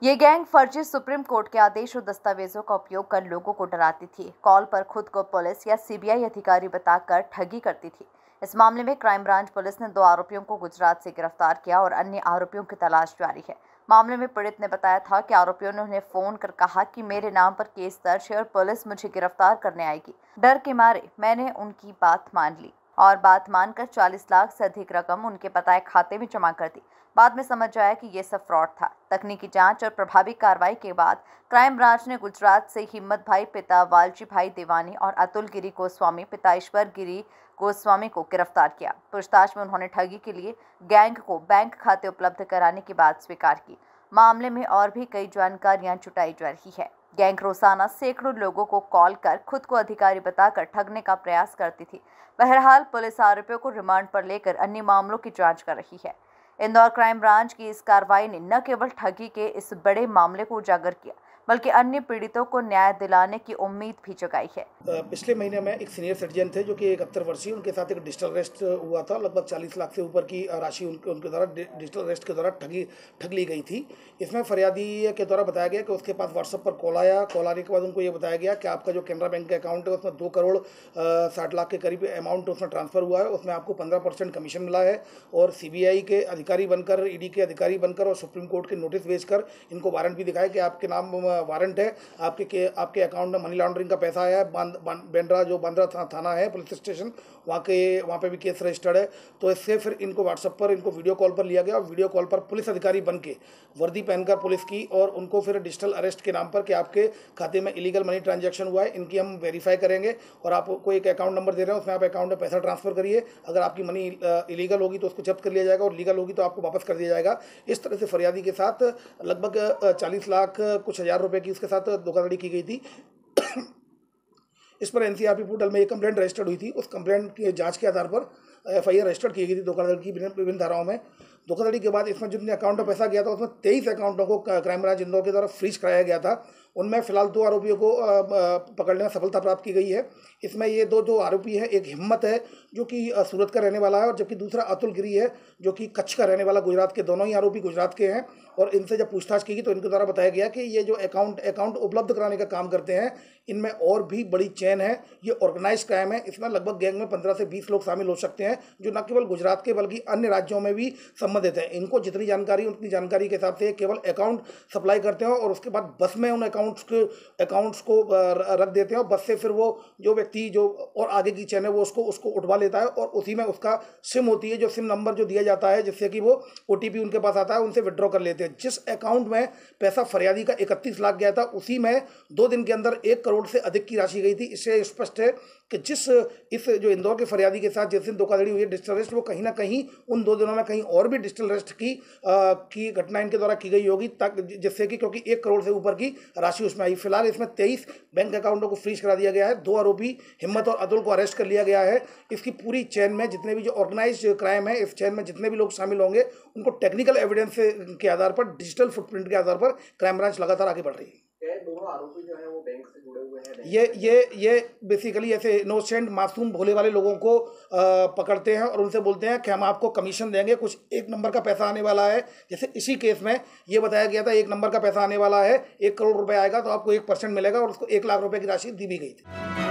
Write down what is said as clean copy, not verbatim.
ये गैंग फर्जी supreme court के आदेश और दस्तावेजों का उपयोग कर लोगों को डराती थी। कॉल पर खुद को पुलिस या सीबीआई अधिकारी बताकर ठगी करती थी। इस मामले में क्राइम ब्रांच पुलिस ने 2 आरोपियों को गुजरात से गिरफ्तार किया और अन्य आरोपियों की तलाश जारी है। मामले में पीड़ित ने बताया था कि आरोपियों ने उन्हें फोन कर कहा कि मेरे नाम पर केस दर्ज है और पुलिस मुझे गिरफ्तार करने आएगी। डर के मारे मैंने उनकी बात मान ली और बात मानकर 40 लाख से अधिक रकम उनके बताए खाते में जमा कर दी। बाद में समझ आया कि ये सब फ्रॉड था। तकनीकी जांच और प्रभावी कार्रवाई के बाद क्राइम ब्रांच ने गुजरात से हिम्मत भाई पिता वालजी भाई देवानी और अतुल गिरी गोस्वामी पिता ईश्वर गिरी गोस्वामी को गिरफ्तार किया। पूछताछ में उन्होंने ठगी के लिए गैंग को बैंक खाते उपलब्ध कराने की बात स्वीकार की। मामले में और भी कई जानकारियां जुटाई जा रही है। गैंग रोजाना सैकड़ों लोगों को कॉल कर खुद को अधिकारी बताकर ठगने का प्रयास करती थी। बहरहाल पुलिस आरोपियों को रिमांड पर लेकर अन्य मामलों की जांच कर रही है। इंदौर क्राइम ब्रांच की इस कार्रवाई ने न केवल ठगी के इस बड़े मामले को उजागर किया, बल्कि अन्य पीड़ितों को न्याय दिलाने की उम्मीद भी जगाई है। पिछले महीने में एक सीनियर सिटीजन थे जो कि 71 वर्षीय, उनके साथ एक डिजिटल अरेस्ट हुआ था। लगभग 40 लाख से ऊपर की राशि उनके द्वारा डिजिटल अरेस्ट के द्वारा ठग ली गई थी। इसमें फरियादी के द्वारा बताया गया कि उसके पास व्हाट्सएप पर कॉल आया। कॉल आने के बाद उनको ये बताया गया कि आपका जो कैनरा बैंक का अकाउंट है उसमें 2 करोड़ 60 लाख के करीब अमाउंट उसमें ट्रांसफर हुआ है। उसमें आपको 15% कमीशन मिला है और सीबीआई के अधिकारी बनकर, ईडी के अधिकारी बनकर और सुप्रीम कोर्ट के नोटिस भेजकर इनको वारंट भी दिखाया कि आपके नाम वारंट है, आपके अकाउंट में मनी लॉन्ड्रिंग का पैसा आया है। बेंड्रा जो बांद्रा थाना है पुलिस स्टेशन, वहाँ पे भी केस रजिस्टर्ड है। तो इससे फिर इनको व्हाट्सएप पर इनको वीडियो कॉल पर लिया गया और वीडियो कॉल पर पुलिस अधिकारी बन के वर्दी पहनकर पुलिस की, और उनको फिर डिजिटल अरेस्ट के नाम पर कि आपके खाते में इलीगल मनी ट्रांजैक्शन हुआ है, इनकी हम वेरीफाई करेंगे और आपको एक अकाउंट नंबर दे रहे हैं, उसमें आप अकाउंट में पैसा ट्रांसफर करिए। अगर आपकी मनी इलीगल होगी तो उसको जब्त कर लिया जाएगा और लीगल होगी तो आपको वापस कर दिया जाएगा। इस तरह से फरियादी के साथ लगभग 40 लाख कुछ हज़ार रुपये की उसके साथ धोखाधड़ी की गई थी। इस पर एनसीआरपी पोर्टल में एक कंप्लेंट रजिस्टर्ड हुई थी। उस कंप्लेंट की जांच के आधार पर एफआईआर रजिस्टर्ड की गई थी धोखाधड़ी की विभिन्न धाराओं में। धोखाधड़ी के बाद इसमें जितने अकाउंट में पैसा गया था उसमें 23 अकाउंटों को क्राइम ब्रांच इंदौर के द्वारा फ्रीज कराया गया था। उनमें फिलहाल 2 आरोपियों को पकड़ने में सफलता प्राप्त की गई है। इसमें ये दो आरोपी हैं, एक हिम्मत है जो कि सूरत का रहने वाला है और जबकि दूसरा अतुल गिरी है जो कि कच्छ का रहने वाला, गुजरात के। दोनों ही आरोपी गुजरात के हैं और इनसे जब पूछताछ की गई तो इनके द्वारा बताया गया कि ये जो अकाउंट उपलब्ध कराने का काम करते हैं, इनमें और भी बड़ी चेन है। ये ऑर्गेनाइज क्राइम है। इसमें लगभग गैंग में 15 से 20 लोग शामिल हो सकते हैं जो न केवल गुजरात के बल्कि अन्य राज्यों में भी संबंधित हैं। इनको जितनी जानकारी उतनी जानकारी के हिसाब से केवल अकाउंट सप्लाई करते हैं और उसके बाद बस में उन अकाउंट्स को रख देते हैं और बस से फिर वो जो व्यक्ति जो और आगे की चेन है वो उसको उठवा लेता है और उसी में उसका सिम होती है, जो सिम नंबर जो दिया जाता है जिससे कि वो ओटीपी उनके पास आता है, उनसे विड्रॉ कर लेते हैं। जिस अकाउंट में पैसा फरियादी का 31 लाख गया था उसी में 2 दिन के अंदर 1 करोड़ से अधिक की राशि गई थी। इससे स्पष्ट है कि इस जो इंदौर के फरियादी के साथ जिस दिन धोखाधड़ी हुई है डिजिटल अरेस्ट, वो कहीं ना कहीं उन 2 दिनों में कहीं और भी डिजिटल अरेस्ट की घटना इनके द्वारा की गई होगी, जिससे कि क्योंकि 1 करोड़ से ऊपर की राशि उसमें आई। फिलहाल इसमें 23 बैंक अकाउंटों को फ्रीज करा दिया गया है। 2 आरोपी हिम्मत और अतुल को अरेस्ट कर लिया गया है। इसकी पूरी चेन में जितने भी जो ऑर्गेनाइज क्राइम है, इस चेन में जितने भी लोग शामिल होंगे उनको टेक्निकल एविडेंस के आधार पर, डिजिटल फुटप्रिंट के आधार पर क्राइम ब्रांच लगातार आगे बढ़ रही है। दोनों आरोपी जो है वो बैंक से जुड़े हुए हैं। ये बेसिकली ऐसे इनोसेंट मासूम भोले वाले लोगों को पकड़ते हैं और उनसे बोलते हैं कि हम आपको कमीशन देंगे, कुछ 1 नंबर का पैसा आने वाला है। जैसे इसी केस में ये बताया गया था 1 नंबर का पैसा आने वाला है, 1 करोड़ रुपए आएगा तो आपको 1% मिलेगा और उसको 1 लाख रुपए की राशि दी भी गई थी।